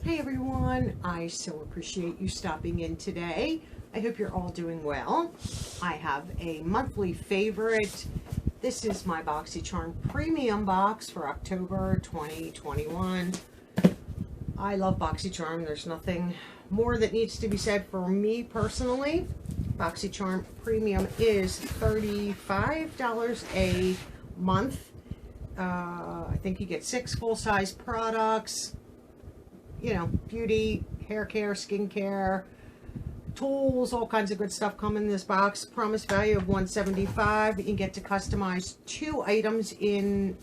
Hey everyone, I so appreciate you stopping in today. I hope you're all doing well. I have a monthly favorite. This is my Boxycharm Premium box for October 2021. I love Boxycharm. There's nothing more that needs to be said for me personally. Boxycharm Premium is $35 a month. I think you get 6 full-size products. You know, beauty, hair care, skincare, tools, all kinds of good stuff come in this box. Promise value of $175. You can get to customize 2 items in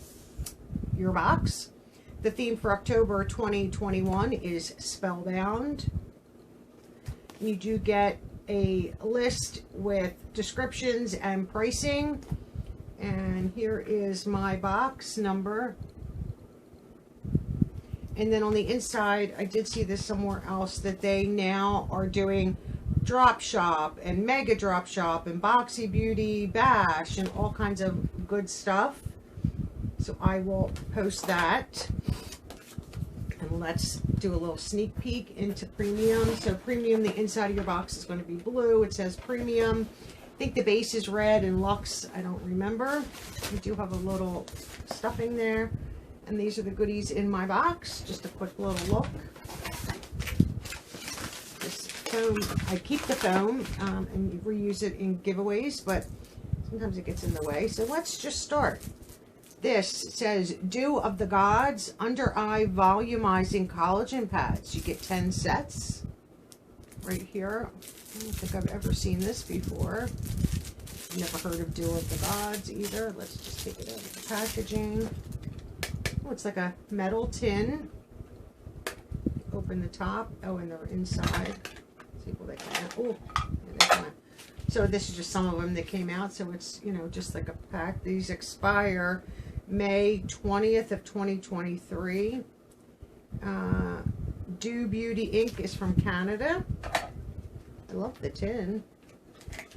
your box. The theme for October 2021 is Spellbound. You do get a list with descriptions and pricing. And here is my box number. And then on the inside, I did see this somewhere else, that they now are doing drop shop and mega drop shop and Boxy Beauty bash and all kinds of good stuff. So I will post that. And let's do a little sneak peek into Premium. So Premium, the inside of your box is going to be blue. It says Premium. I think the base is red, and Luxe, I don't remember. We do have a little stuffing there. And these are the goodies in my box. Just a quick little look. This foam, I keep the foam and reuse it in giveaways, but sometimes it gets in the way. So let's just start. This says Dew of the Gods Under Eye Volumizing Collagen Pads. You get 10 sets right here. I don't think I've ever seen this before. Never heard of Dew of the Gods either. Let's just take it out of the packaging. Oh, it's like a metal tin. Open the top. Oh, and they're inside. See, will they come out? Oh, yeah, they come out. So this is just some of them that came out. So it's, you know, just like a pack. These expire May 20th of 2023. Dew Beauty Ink is from Canada. I love the tin.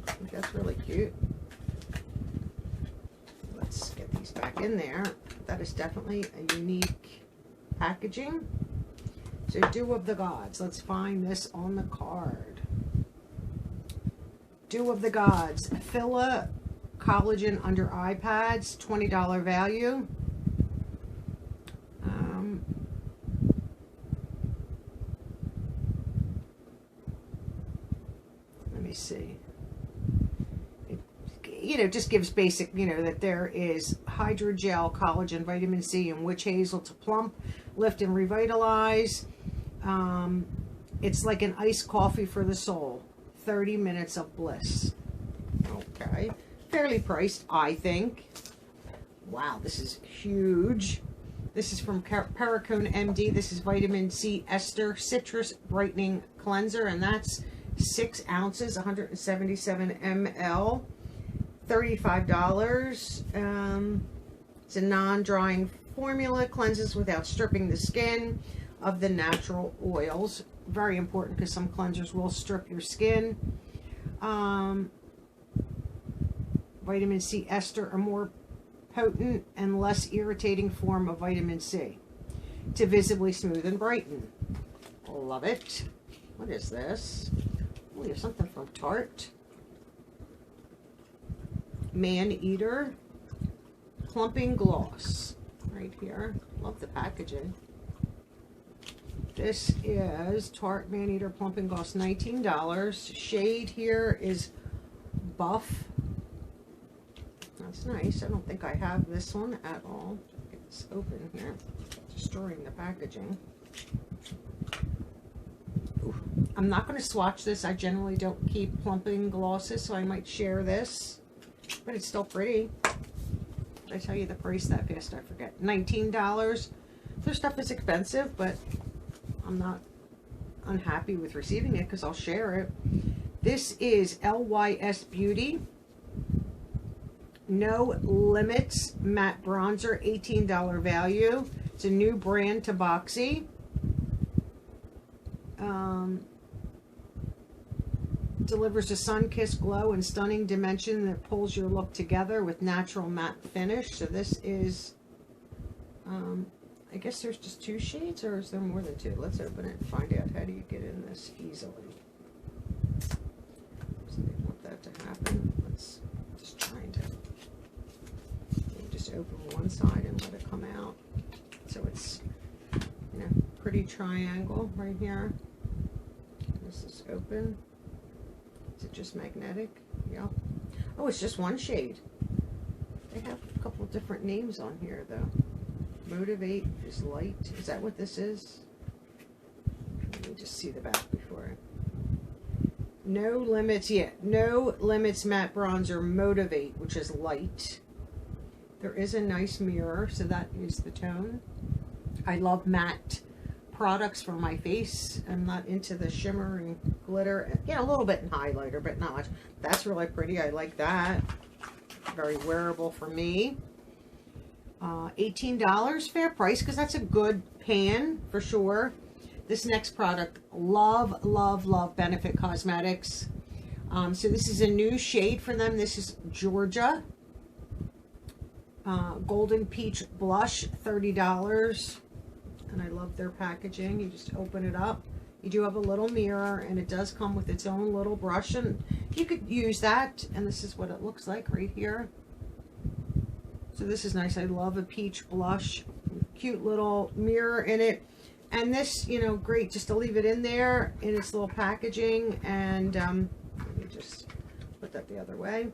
I think that's really cute. Let's get these back in there. That is definitely a unique packaging. So Dew of the Gods. Let's find this on the card. Dew of the Gods. Filla Collagen Under Eye Pads. $20 value. Let me see. You know, just gives basic, you know, that there is hydrogel, collagen, vitamin C, and witch hazel to plump, lift, and revitalize. It's like an iced coffee for the soul. 30 minutes of bliss. Okay. Fairly priced, I think. Wow, this is huge. This is from Perricone MD. This is vitamin C ester citrus brightening cleanser, and that's 6 ounces, 177 ml. $35. It's a non-drying formula, cleanses without stripping the skin of the natural oils. Very important because some cleansers will strip your skin. Vitamin C ester, a more potent and less irritating form of vitamin C to visibly smooth and brighten. Love it. What is this? Oh, there's something from Tarte. Man Eater Plumping Gloss right here. Love the packaging. This is Tarte Man Eater Plumping Gloss, $19. Shade here is Buff. That's nice. I don't think I have this one at all. Get this open here. Destroying the packaging. Ooh. I'm not going to swatch this. I generally don't keep plumping glosses, so I might share this. But it's still pretty. Did I tell you the price that fast? I forget. $19. Their stuff is expensive, but I'm not unhappy with receiving it because I'll share it. This is LYS Beauty No Limits Matte Bronzer, $18 value. It's a new brand to Boxy. Delivers a sun-kissed glow and stunning dimension that pulls your look together with natural matte finish. So this is a I guess there's just 2 shades, or is there more than 2? Let's open it and find out how do you get in this easily. So they want that to happen. Let's just trying to just open one side and let it come out. So it's, you know, pretty triangle right here. This is open. Is it just magnetic? Yep. Oh, it's just 1 shade. They have a couple of different names on here though. Motivate is light. Is that what this is? Let me just see the back before I... No Limits, yeah. No Limits Matte Bronzer Motivate, which is light. There is a nice mirror, so that is the tone. I love matte products for my face. I'm not into the shimmer and glitter. Yeah, a little bit in highlighter, but not much. That's really pretty. I like that. Very wearable for me. $18, fair price, because that's a good pan for sure. This next product, love, love, love Benefit Cosmetics. So this is a new shade for them. This is Georgia. Golden Peach Blush, $30. And I love their packaging. You just open it up. You do have a little mirror, and it does come with its own little brush, and you could use that. And this is what it looks like right here. So this is nice. I love a peach blush. Cute little mirror in it. And this, you know, great just to leave it in there in its little packaging. And let me just put that the other way.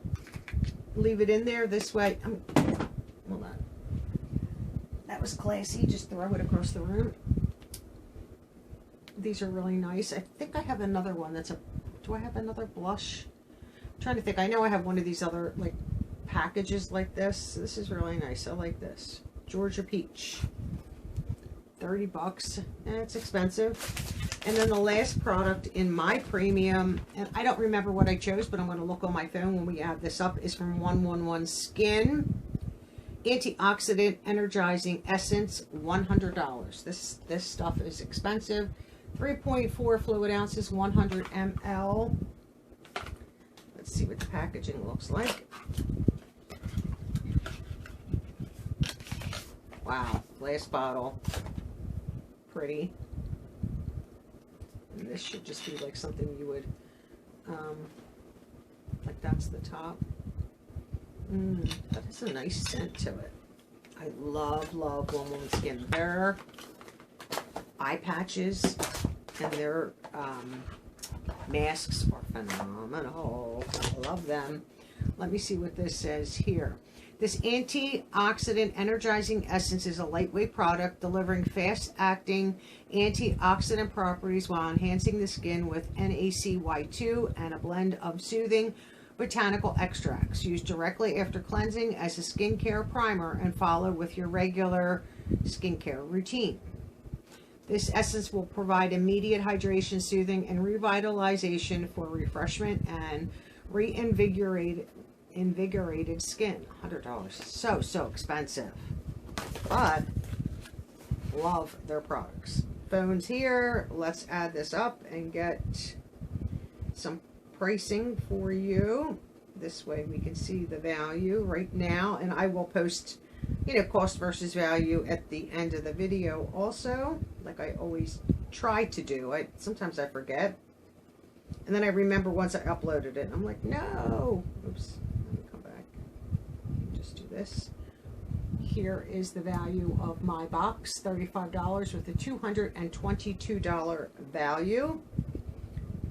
Leave it in there this way. Hold on. That was classy. Just throw it across the room. These are really nice. I think I have another one that's a... Do I have another blush? I'm trying to think. I know I have one of these other, like, packages like this. This is really nice. I like this. Georgia Peach. $30. It's expensive. And then the last product in my premium, and I don't remember what I chose, but I'm going to look on my phone when we add this up, is from 111 Skin. Antioxidant Energizing Essence, $100. This stuff is expensive. 3.4 fluid ounces, 100 ml. Let's see what the packaging looks like. Wow, glass bottle. Pretty. And this should just be like something you would, like that's the top. That has a nice scent to it. I love, love 111 Skin. Their eye patches and their masks are phenomenal. I love them. Let me see what this says here. This antioxidant energizing essence is a lightweight product delivering fast-acting antioxidant properties while enhancing the skin with NaCY2 and a blend of soothing botanical extracts used directly after cleansing as a skincare primer and followed with your regular skincare routine. This essence will provide immediate hydration, soothing, and revitalization for refreshment and reinvigorated skin. $100. So expensive, but love their products. Phones here. Let's add this up and get some pricing for you. This way we can see the value right now, and I will post, you know, cost versus value at the end of the video also, like I always try to do. Sometimes I forget, and then I remember once I uploaded it. I'm like, no, oops, let me come back. Just do this. Here is the value of my box, $35 with a $222 value.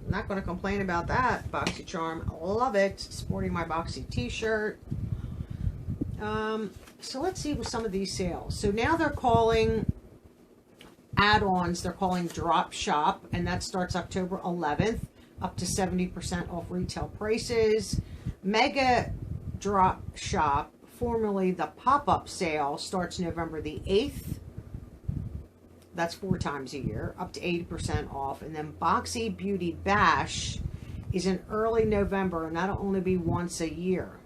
Not going to complain about that. Boxycharm, love it. Sporting my Boxy t-shirt. So let's see with some of these sales. So now they're calling add-ons, they're calling drop shop, and that starts October 11th, up to 70% off retail prices. Mega drop shop, formerly the pop-up sale, starts November the 8th. That's 4 times a year, up to 80% off. And then Boxy Beauty Bash is in early November, and that'll only be once a year.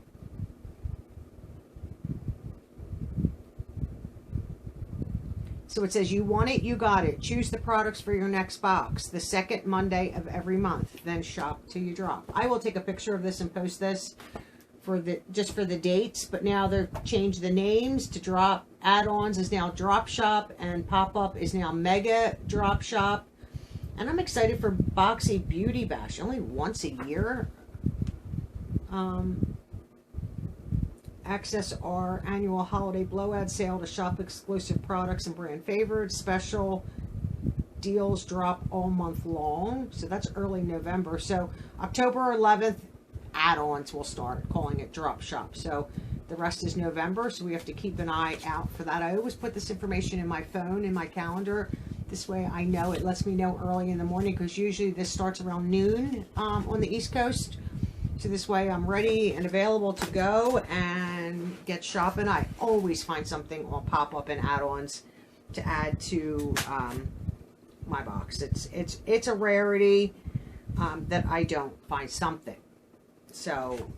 So it says, you want it, you got it. Choose the products for your next box, the second Monday of every month. Then shop till you drop. I will take a picture of this and post this for the dates, but now they've changed the names to drop. Add-ons is now Drop Shop, and Pop-Up is now Mega Drop Shop. And I'm excited for Boxy Beauty Bash, only once a year. Access our annual holiday blowout sale to shop exclusive products and brand favorites. Special deals drop all month long. So that's early November. So October 11th, add-ons will start, calling it Drop Shop. So the rest is November, so we have to keep an eye out for that. I always put this information in my phone, in my calendar. This way I know, it lets me know early in the morning, because usually this starts around noon on the East Coast. So this way I'm ready and available to go and get shopping. I always find something on Pop-Up and add-ons to add to my box. It's a rarity that I don't find something. So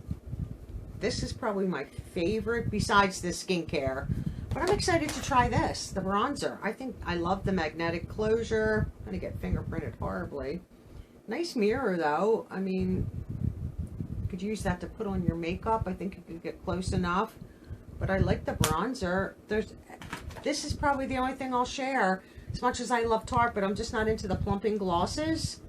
this is probably my favorite besides the skincare. But I'm excited to try this, the bronzer. I love the magnetic closure. I'm going to get fingerprinted horribly. Nice mirror though. I mean, you could use that to put on your makeup. I think you could get close enough. But I like the bronzer. This is probably the only thing I'll share. As much as I love Tarte, but I'm just not into the plumping glosses.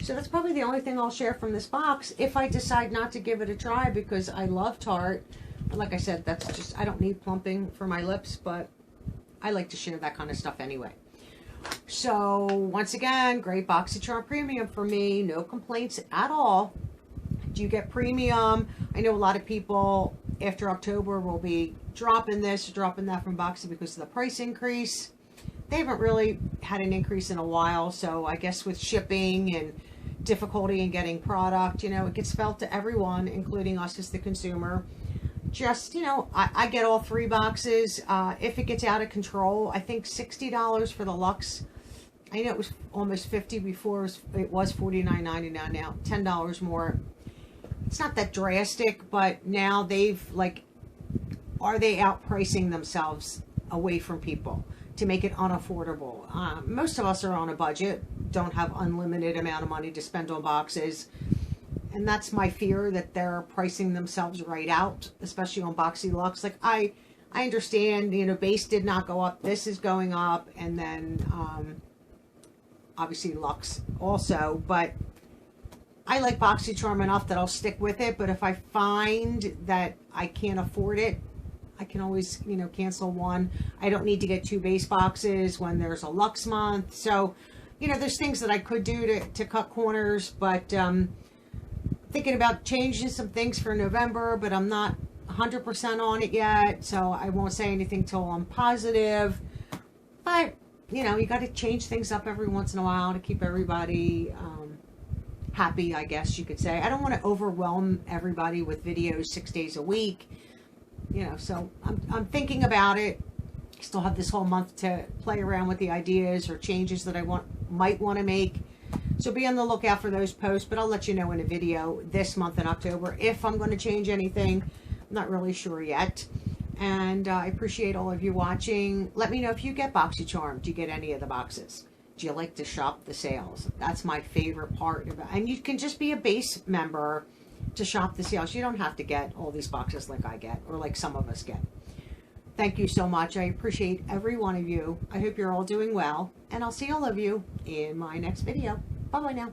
So that's probably the only thing I'll share from this box if I decide not to give it a try, because I love Tarte. Like I said, that's just, I don't need plumping for my lips, but I like to share that kind of stuff anyway. So once again, great Boxycharm Premium for me. No complaints at all. Do you get premium? I know a lot of people after October will be dropping this, dropping that from Boxy because of the price increase. They haven't really had an increase in a while, so I guess with shipping and difficulty in getting product, you know, it gets felt to everyone, including us as the consumer. Just, you know, I get all 3 boxes. If it gets out of control, I think $60 for the Luxe. I know it was almost $50 before. It was $49.99 now, $10 more. It's not that drastic, but now they've, like, are they outpricing themselves away from people to make it unaffordable? Most of us are on a budget, don't have unlimited amount of money to spend on boxes. And that's my fear, that they're pricing themselves right out, especially on Boxy Luxe. Like, I understand, you know, base did not go up. This is going up. And then, obviously, Luxe also. But I like Boxycharm enough that I'll stick with it. But if I find that I can't afford it, I can always, you know, cancel one. I don't need to get 2 base boxes when there's a Luxe month. So, you know, there's things that I could do to cut corners. But, thinking about changing some things for November, but I'm not 100% on it yet, so I won't say anything till I'm positive. But, you know, you got to change things up every once in a while to keep everybody happy, I guess you could say. I don't want to overwhelm everybody with videos 6 days a week, you know, so I'm thinking about it. Still have this whole month to play around with the ideas or changes that I might want to make. So be on the lookout for those posts, but I'll let you know in a video this month in October if I'm going to change anything. I'm not really sure yet. And I appreciate all of you watching. Let me know if you get Boxycharm. Do you get any of the boxes? Do you like to shop the sales? That's my favorite part. And you can just be a base member to shop the sales. You don't have to get all these boxes like I get, or like some of us get. Thank you so much. I appreciate every one of you. I hope you're all doing well. And I'll see all of you in my next video. Bye-bye now.